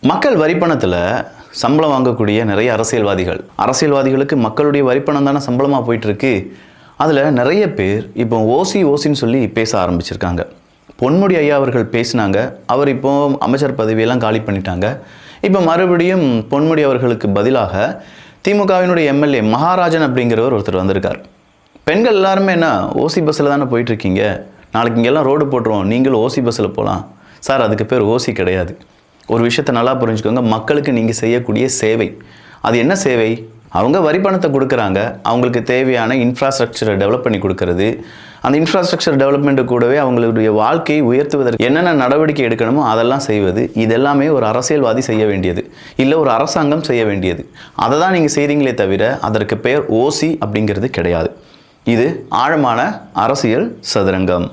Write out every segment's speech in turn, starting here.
மக்கள் வரிப்பணத்தில் சம்பளம் வாங்கக்கூடிய நிறைய அரசியல்வாதிகளுக்கு மக்களுடைய வரிப்பணம் தானே சம்பளமாக போயிட்டுருக்கு. அதில் நிறைய பேர் இப்போ ஓசின்னு சொல்லி பேச ஆரம்பிச்சிருக்காங்க. பொன்முடி ஐயா அவர்கள் பேசினாங்க. அவர் இப்போ அமைச்சர் பதவியெல்லாம் காலி பண்ணிட்டாங்க. இப்போ மறுபடியும் பொன்முடி அவர்களுக்கு பதிலாக திமுகவினுடைய எம்எல்ஏ மகாராஜன் அப்படிங்கிறவர் ஒருத்தர் வந்திருக்கார். பெண்கள் எல்லாருமே என்ன ஓசி பஸ்ஸில் தானே போயிட்டுருக்கீங்க, நாளைக்கு இங்கெல்லாம் ரோடு போட்டுருவோம், நீங்களும் ஓசி பஸ்ஸில் போகலாம். சார், அதுக்கு பேர் ஓசி கிடையாது. ஒரு விஷயத்தை நல்லா புரிஞ்சுக்கோங்க. மக்களுக்கு நீங்கள் செய்யக்கூடிய சேவை, அது என்ன சேவை? அவங்க வரி பணத்தை கொடுக்குறாங்க, அவங்களுக்கு தேவையான இன்ஃப்ராஸ்ட்ரக்சரை டெவலப் பண்ணி கொடுக்கறது. அந்த இன்ஃப்ராஸ்ட்ரக்சர் டெவலப்மெண்ட்டு கூடவே அவங்களுடைய வாழ்க்கையை உயர்த்துவதற்கு என்னென்ன நடவடிக்கை எடுக்கணுமோ அதெல்லாம் செய்வது. இதெல்லாமே ஒரு அரசியல்வாதி செய்ய வேண்டியது, இல்லை ஒரு அரசாங்கம் செய்ய வேண்டியது. அதை தான் நீங்கள் செய்கிறீங்களே தவிர அதற்கு பெயர் ஓசி அப்படிங்கிறது கிடையாது. இது ஆழமான அரசியல் சதுரங்கம்.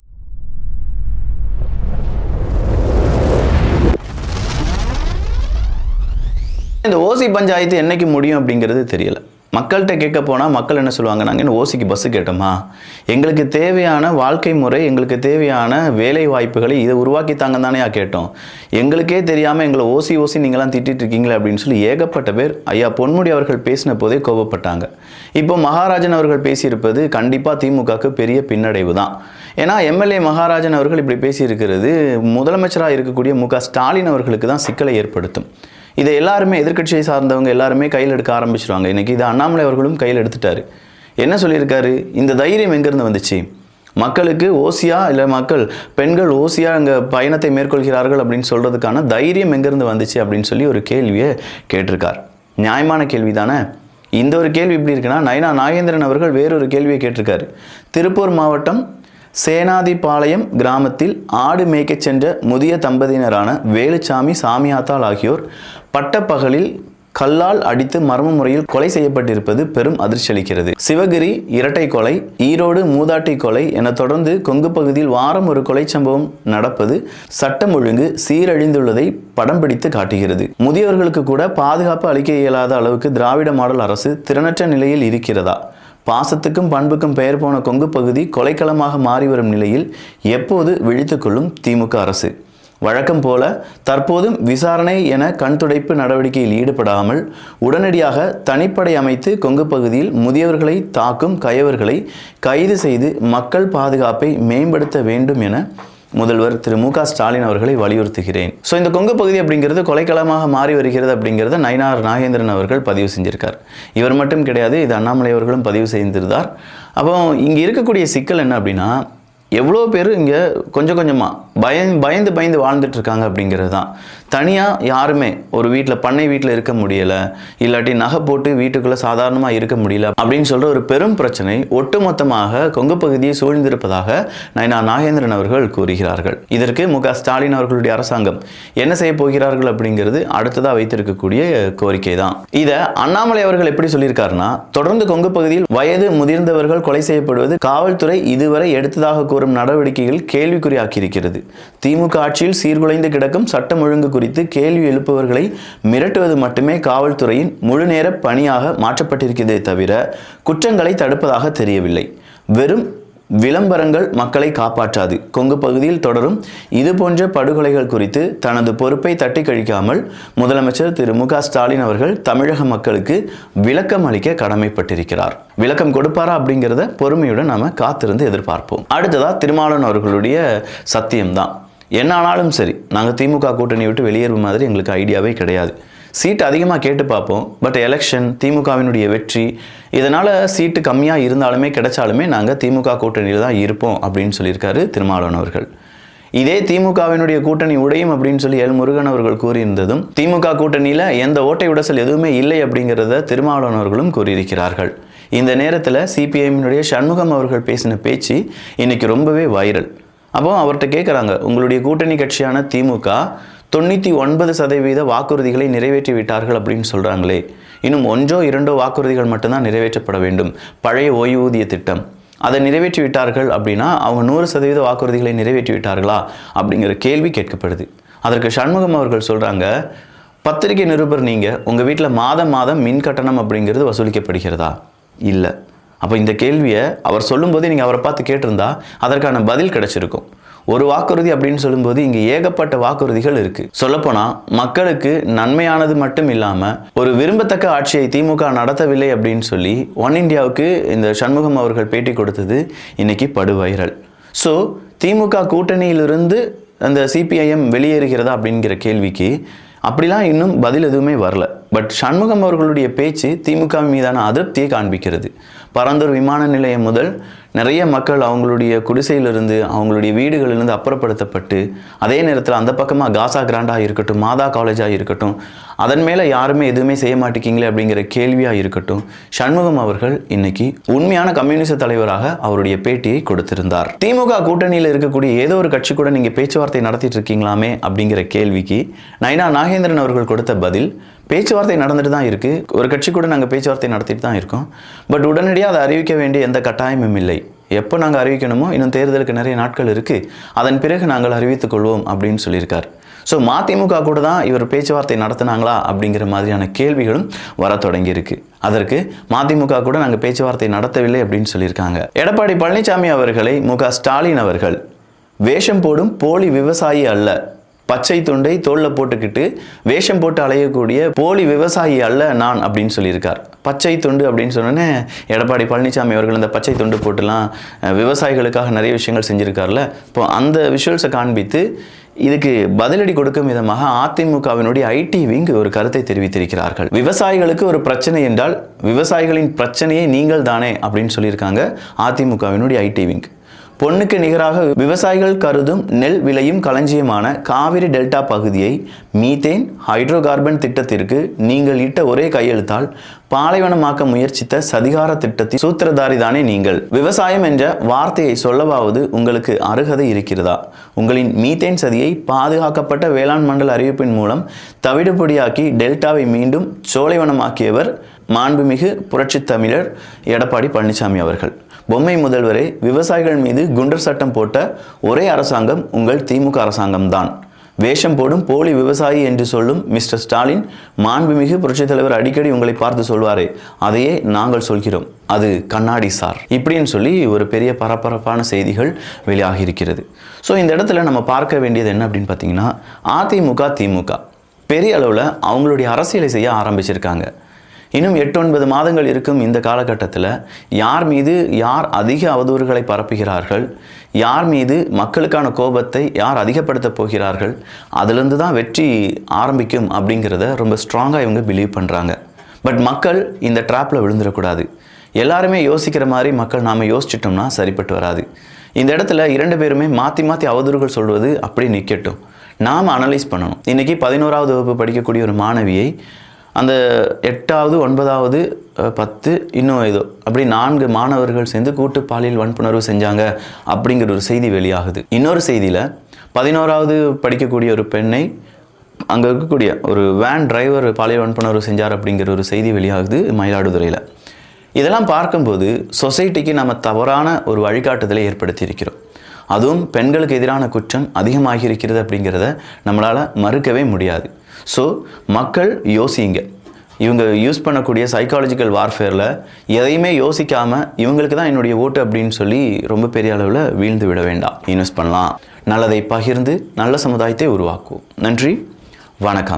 இந்த ஓசி பஞ்சாயத்து என்னைக்கு முடியும் அப்படிங்கிறது தெரியல. மக்கள்கிட்ட கேட்க போனால் மக்கள் என்ன சொல்லுவாங்க, நாங்கள் என்ன ஓசிக்கு பஸ்ஸு கேட்டோமா, எங்களுக்கு தேவையான வாழ்க்கை முறை, எங்களுக்கு தேவையான வேலை வாய்ப்புகளை இதை உருவாக்கித்தாங்க தானே கேட்டோம், எங்களுக்கே தெரியாமல் எங்களை ஓசி நீங்களாம் திட்டிட்டு இருக்கீங்களே அப்படின்னு சொல்லி ஏகப்பட்ட பேர் ஐயா பொன்முடி அவர்கள் பேசின போதே கோபப்பட்டாங்க. இப்போ மகாராஜன் அவர்கள் பேசியிருப்பது கண்டிப்பாக திமுகவுக்கு பெரிய பின்னடைவு தான். ஏன்னா எம்எல்ஏ மகாராஜன் அவர்கள் இப்படி பேசியிருக்கிறது முதலமைச்சராக இருக்கக்கூடிய மு.க. ஸ்டாலின் அவர்களுக்கு தான் சிக்கலை ஏற்படுத்தும். இதை எல்லாருமே எதிர்க்கட்சியை சார்ந்தவங்க எல்லாருமே கையில் எடுக்க ஆரம்பிச்சிருவாங்க. இன்றைக்கி இது அண்ணாமலை அவர்களும் கையில் எடுத்துட்டாரு. என்ன சொல்லியிருக்காரு, இந்த தைரியம் எங்கேருந்து வந்துச்சு, மக்களுக்கு ஓசியா இல்லை பெண்கள் ஓசியா அங்கே பயணத்தை மேற்கொள்கிறார்கள் அப்படின்னு சொல்கிறதுக்கான தைரியம் எங்கேருந்து வந்துச்சு அப்படின்னு சொல்லி ஒரு கேள்வியை கேட்டிருக்கார். நியாயமான கேள்வி தானே. இந்த ஒரு கேள்வி இப்படி இருக்குன்னா, நயனா நாகேந்திரன் அவர்கள் வேறொரு கேள்வியை கேட்டிருக்காரு. திருப்பூர் மாவட்டம் சேனாதிபாளையம் கிராமத்தில் ஆடு மேய்க்க சென்ற முதிய தம்பதியினரான வேலுச்சாமி, சாமியாத்தாள் ஆகியோர் பட்டப்பகலில் கல்லால் அடித்து மர்ம முறையில் கொலை செய்யப்பட்டிருப்பது பெரும் அதிர்ச்சி அளிக்கிறது. சிவகிரி இரட்டை கொலை, ஈரோடு மூதாட்டி கொலை என தொடர்ந்து கொங்கு பகுதியில் வாரம் ஒரு கொலை சம்பவம் நடப்பது சட்டம் ஒழுங்கு சீரழிந்துள்ளதை படம் பிடித்து காட்டுகிறது. முதியவர்களுக்கு கூட பாதுகாப்பு அளிக்க இயலாத அளவுக்கு திராவிட மாடல் அரசு திறனற்ற நிலையில் இருக்கிறதா? பாசத்துக்கும் பண்புக்கும் பெயர் போன கொங்கு பகுதி கொலைக்களமாக மாறி வரும் நிலையில் எப்போது விழித்துக்கொள்ளும் திமுக அரசு? வழக்கம் போல தற்போதும் விசாரணை என கண் துடைப்பு நடவடிக்கையில் ஈடுபடாமல் உடனடியாக தனிப்படை அமைத்து கொங்கு பகுதியில் முதியவர்களை தாக்கும் கயவர்களை கைது செய்து மக்கள் பாதுகாப்பை மேம்படுத்த வேண்டும் என முதல்வர் திரு மு.க. ஸ்டாலின் அவர்களை வலியுறுத்துகிறேன். ஸோ இந்த கொங்கு பகுதி அப்படிங்கிறது கொலைக்களமாக மாறி வருகிறது அப்படிங்கிறத நயினார் நாகேந்திரன் அவர்கள் பதிவு செஞ்சிருக்கார். இவர் மட்டும் கிடையாது, இது அண்ணாமலை அவர்களும் பதிவு செய்திருந்தார். அப்போ இங்கே இருக்கக்கூடிய சிக்கல் என்ன அப்படின்னா, எவ்வளோ பேர் இங்கே கொஞ்சம் கொஞ்சமாக பயந்து வாழ்ந்துட்டு இருக்காங்க அப்படிங்கிறது தான். தனியாக யாருமே ஒரு வீட்டில் பண்ணை வீட்டில் இருக்க முடியலை, இல்லாட்டி நகை போட்டு வீட்டுக்குள்ளே சாதாரணமாக இருக்க முடியல அப்படின்னு சொல்கிற ஒரு பெரும் பிரச்சனை ஒட்டுமொத்தமாக கொங்கு பகுதியை சூழ்ந்திருப்பதாக நயனா நாகேந்திரன் அவர்கள் கூறுகிறார்கள். இதற்கு மு.க. ஸ்டாலின் அவர்களுடைய அரசாங்கம் என்ன செய்ய போகிறார்கள் அப்படிங்கிறது அடுத்ததாக வைத்திருக்கக்கூடிய கோரிக்கை தான். இதை அண்ணாமலை அவர்கள் எப்படி சொல்லியிருக்காருன்னா, தொடர்ந்து கொங்கு பகுதியில் வயது முதிர்ந்தவர்கள் கொலை செய்யப்படுவது காவல்துறை இதுவரை எடுத்ததாக கூறும் நடவடிக்கைகள் கேள்விக்குறியாக்கியிருக்கிறது. திமுக ஆட்சியில் சீர்குலைந்து கிடக்கும் சட்டம் ஒழுங்கு குறித்து கேள்வி எழுப்புவர்களை மிரட்டுவது மட்டுமே காவல்துறையின் முழு நேர பணியாக மாற்றப்பட்டிருக்கிறதே தவிர குற்றங்களை தடுப்பதாக தெரியவில்லை. வெறும் விளம்பரங்கள் மக்களை காப்பாற்றாது. கொங்கு பகுதியில் தொடரும் இது போன்ற படுகொலைகள் குறித்து தனது பொறுப்பை தட்டி கழிக்காமல் முதலமைச்சர் திரு மு.க. ஸ்டாலின் அவர்கள் தமிழக மக்களுக்கு விளக்கம் அளிக்க கடமைப்பட்டிருக்கிறார். விளக்கம் கொடுப்பாரா அப்படிங்கிறத பொறுமையுடன் நாம காத்திருந்து எதிர்பார்ப்போம். அடுத்ததா திருமாவளவன் அவர்களுடைய சத்தியம்தான். என்ன ஆனாலும் சரி, நாங்கள் திமுக கூட்டணி விட்டு வெளியேறும் மாதிரி எங்களுக்கு ஐடியாவே கிடையாது. சீட்டு அதிகமாக கேட்டு பார்ப்போம், பட் எலெக்ஷன் திமுகவினுடைய வெற்றி, இதனால் சீட்டு கம்மியாக இருந்தாலுமே கிடைச்சாலுமே நாங்கள் திமுக கூட்டணியில் தான் இருப்போம் அப்படின்னு சொல்லியிருக்காரு திருமாவளவன் அவர்கள். இதே திமுகவினுடைய கூட்டணி உடையும் அப்படின்னு சொல்லி எல் முருகன் அவர்கள் கூறியிருந்ததும் திமுக கூட்டணியில் எந்த ஓட்டை உடசல் எதுவுமே இல்லை அப்படிங்கிறத திருமாவளவன் அவர்களும் கூறியிருக்கிறார்கள். இந்த நேரத்தில் சிபிஐஎம்னுடைய சண்முகம் அவர்கள் பேசின பேச்சு இன்னைக்கு ரொம்பவே வைரல். அப்போ அவர்கிட்ட கேட்குறாங்க, உங்களுடைய கூட்டணி கட்சியான திமுக 99% வாக்குறுதிகளை நிறைவேற்றி விட்டார்கள் அப்படின்னு சொல்கிறாங்களே, இன்னும் 1-2 வாக்குறுதிகள் மட்டும்தான் நிறைவேற்றப்பட வேண்டும். பழைய ஓய்வூதிய திட்டம் அதை நிறைவேற்றி விட்டார்கள் அப்படின்னா அவங்க 100% வாக்குறுதிகளை நிறைவேற்றி விட்டார்களா அப்படிங்கிற கேள்வி கேட்கப்படுது. அதற்கு சண்முகம் அவர்கள் சொல்கிறாங்க, பத்திரிகை நிருபர் நீங்கள் உங்கள் வீட்டில் மாதம் மின் கட்டணம் அப்படிங்கிறது வசூலிக்கப்படுகிறதா? இல்லை. அப்போ இந்த கேள்வியை அவர் சொல்லும்போதே நீங்கள் அவரை பார்த்து கேட்டிருந்தா அதற்கான பதில் கிடைச்சிருக்கும். ஒரு வாக்குறுதி அப்படின்னு சொல்லும்போது இங்கே ஏகப்பட்ட வாக்குறுதிகள் இருக்குது. சொல்லப்போனால் மக்களுக்கு நன்மையானது மட்டும் இல்லாமல் ஒரு விரும்பத்தக்க ஆட்சியை திமுக நடத்தவில்லை அப்படின்னு சொல்லி ஒன் இந்தியாவுக்கு இந்த சண்முகம் அவர்கள் பேட்டி கொடுத்தது இன்னைக்கு படுவைரல். ஸோ திமுக கூட்டணியிலிருந்து அந்த சிபிஐஎம் வெளியேறுகிறதா அப்படிங்கிற கேள்விக்கு அப்படிலாம் இன்னும் பதில் எதுவுமே வரல. பட் சண்முகம் அவர்களுடைய பேச்சு திமுக மீதான அதிருப்தியை காண்பிக்கிறது. பரந்தூர் விமான நிலையம் முதல் நிறைய மக்கள் அவங்களுடைய குடிசையிலிருந்து அவங்களுடைய வீடுகளிலிருந்து அப்புறப்படுத்தப்பட்டு, அதே நேரத்தில் அந்த பக்கமாக காசா கிராண்டாக இருக்கட்டும், மாதா காலேஜாக இருக்கட்டும், அதன் மேலே யாருமே எதுவுமே செய்ய மாட்டேங்கிங்களே அப்படிங்கிற கேள்வியாக இருக்கட்டும், சண்முகம் அவர்கள் இன்னைக்கு உண்மையான கம்யூனிஸ்ட் தலைவராக அவருடைய பேட்டியை கொடுத்திருந்தார். திமுக கூட்டணியில் இருக்கக்கூடிய ஏதோ ஒரு கட்சி கூட நீங்கள் பேச்சுவார்த்தை நடத்திட்டு இருக்கீங்களாமே அப்படிங்கிற கேள்விக்கு நயினா நாகேந்திரன் அவர்கள் கொடுத்த பதில், பேச்சுவார்த்தை நடந்துட்டு தான் இருக்குது, ஒரு கட்சி கூட நாங்கள் பேச்சுவார்த்தை நடத்திட்டு தான் இருக்கோம். பட் உடனடியாக அதை அறிவிக்க வேண்டிய எந்த கட்டாயமும் இல்லை. எப்போ நாங்கள் அறிவிக்கணுமோ, இன்னும் தேர்தலுக்கு நிறைய நாட்கள் இருக்குது, அதன் பிறகு நாங்கள் அறிவித்துக் கொள்வோம் அப்படின்னு சொல்லியிருக்கார். ஸோ மதிமுக கூட தான் இவர் பேச்சுவார்த்தை நடத்தினாங்களா அப்படிங்கிற மாதிரியான கேள்விகளும் வர தொடங்கியிருக்கு. அதற்கு மதிமுக கூட நாங்கள் பேச்சுவார்த்தை நடத்தவில்லை அப்படின்னு சொல்லியிருக்காங்க. எடப்பாடி பழனிசாமி அவர்களை முக ஸ்டாலின் அவர்கள் வேஷம் போடும் போலி விவசாயி அல்ல, பச்சை துண்டை தோளில் போட்டுக்கிட்டு வேஷம் போட்டு அலையக்கூடிய போலி விவசாயி அல்ல நான் அப்படின்னு சொல்லியிருக்கார். பச்சை துண்டு அப்படின்னு சொன்னோன்னே எடப்பாடி பழனிசாமி அவர்கள் இந்த பச்சை துண்டு போட்டுலாம் விவசாயிகளுக்காக நிறைய விஷயங்கள் செஞ்சுருக்கார்ல, இப்போ அந்த விஷுவல்ஸை காண்பித்து இதுக்கு பதிலடி கொடுக்கும் விதமாக அதிமுகவினுடைய ஐடி விங் ஒரு கருத்தை தெரிவித்திருக்கிறார்கள். விவசாயிகளுக்கு ஒரு பிரச்சனை என்றால் விவசாயிகளின் பிரச்சனையை நீங்கள் தானே அப்படின்னு சொல்லியிருக்காங்க அதிமுகவினுடைய ஐடி விங். பொன்னுக்கு நிகராக விவசாயிகள் கருதும் நெல் விளையும் களஞ்சியமான காவிரி டெல்டா பகுதியை மீத்தேன் ஹைட்ரோ கார்பன் திட்டத்திற்கு நீங்கள் இட்ட ஒரே கையெழுத்தால் பாலைவனமாக்க முயற்சித்த சதிகார திட்டத்தின் சூத்திரதாரி தானே நீங்கள். விவசாயம் என்ற வார்த்தையை சொல்லவாவது உங்களுக்கு அருகதை இருக்கிறதா? உங்களின் மீத்தேன் சதியை பாதுகாக்கப்பட்ட வேளாண் மண்டல அறிவிப்பின் மூலம் தவிடுபொடியாக்கி டெல்டாவை மீண்டும் சோலைவனமாக்கியவர் மாண்புமிகு புரட்சி தமிழர் எடப்பாடி பழனிசாமி அவர்கள். பொம்மை முதல்வரை விவசாயிகள் மீது குண்டர் சட்டம் போட்ட ஒரே அரசாங்கம் உங்கள் திமுக அரசாங்கம் தான். வேஷம் போடும் போலி விவசாயி என்று சொல்லும் மிஸ்டர் ஸ்டாலின் மாண்புமிகு புரட்சித் தலைவர் அடிக்கடி உங்களை பார்த்து சொல்வாரே, அதையே நாங்கள் சொல்கிறோம், அது கண்ணாடி சார் இப்படின்னு சொல்லி ஒரு பெரிய பரபரப்பான செய்திகள் வெளியாகி இருக்கிறது. ஸோ இந்த இடத்துல நம்ம பார்க்க வேண்டியது என்ன அப்படின்னு பார்த்தீங்கன்னா, அதிமுக திமுக பெரிய அளவில் அவங்களுடைய அரசியலை செய்ய ஆரம்பிச்சிருக்காங்க. இன்னும் 8-9 மாதங்கள் இருக்கும் இந்த காலகட்டத்தில் யார் மீது யார் அதிக அவதூறுகளை பரப்புகிறார்கள், யார் மீது மக்களுக்கான கோபத்தை யார் அதிகப்படுத்தப் போகிறார்கள், அதிலிருந்து தான் வெற்றி ஆரம்பிக்கும் அப்படிங்கிறத ரொம்ப ஸ்ட்ராங்காக இவங்க பிலீவ் பண்ணுறாங்க. பட் மக்கள் இந்த ட்ராப்பில் விழுந்துடக்கூடாது. எல்லாருமே யோசிக்கிற மாதிரி மக்கள் நாம் யோசிச்சிட்டோம்னா சரிப்பட்டு வராது. இந்த இடத்துல 2 பேருமே மாற்றி மாற்றி அவதூறுகள் சொல்வது அப்படி நிற்கட்டும், நாம் அனலைஸ் பண்ணணும். இன்றைக்கி 11வது வகுப்பு படிக்கக்கூடிய ஒரு மாணவியை அந்த 8வது 9வது 10 இன்னும் ஏதோ அப்படி 4 மாணவர்கள் சேர்ந்து கூட்டு பாலியல் வன்புணர்வு செஞ்சாங்க அப்படிங்கிற ஒரு செய்தி வெளியாகுது. இன்னொரு செய்தியில் 11வது படிக்கக்கூடிய ஒரு பெண்ணை அங்கே இருக்கக்கூடிய ஒரு வேன் டிரைவர் பாலியல் வன்புணர்வு செஞ்சார் அப்படிங்கிற ஒரு செய்தி வெளியாகுது மயிலாடுதுறையில். இதெல்லாம் பார்க்கும்போது சொசைட்டிக்கு நம்ம தவறான ஒரு வழிகாட்டுதலை ஏற்படுத்தி இருக்கிறோம். அதுவும் பெண்களுக்கு எதிரான குற்றம் அதிகமாகி இருக்கிறது அப்படிங்கிறத நம்மளால் மறுக்கவே முடியாது. ஸோ மக்கள் யோசிங்க. இவங்க யூஸ் பண்ணக்கூடிய சைக்காலஜிக்கல் வார்ஃபேரில் எதையுமே யோசிக்காமல் இவங்களுக்கு தான் என்னுடைய ஓட்டு அப்படின்னு சொல்லி ரொம்ப பெரிய அளவில் வீழ்ந்து விட வேண்டாம். இன்வெஸ்ட் பண்ணலாம், நல்லதை பகிர்ந்து நல்ல சமுதாயத்தை உருவாக்குவோம். நன்றி, வணக்கம்.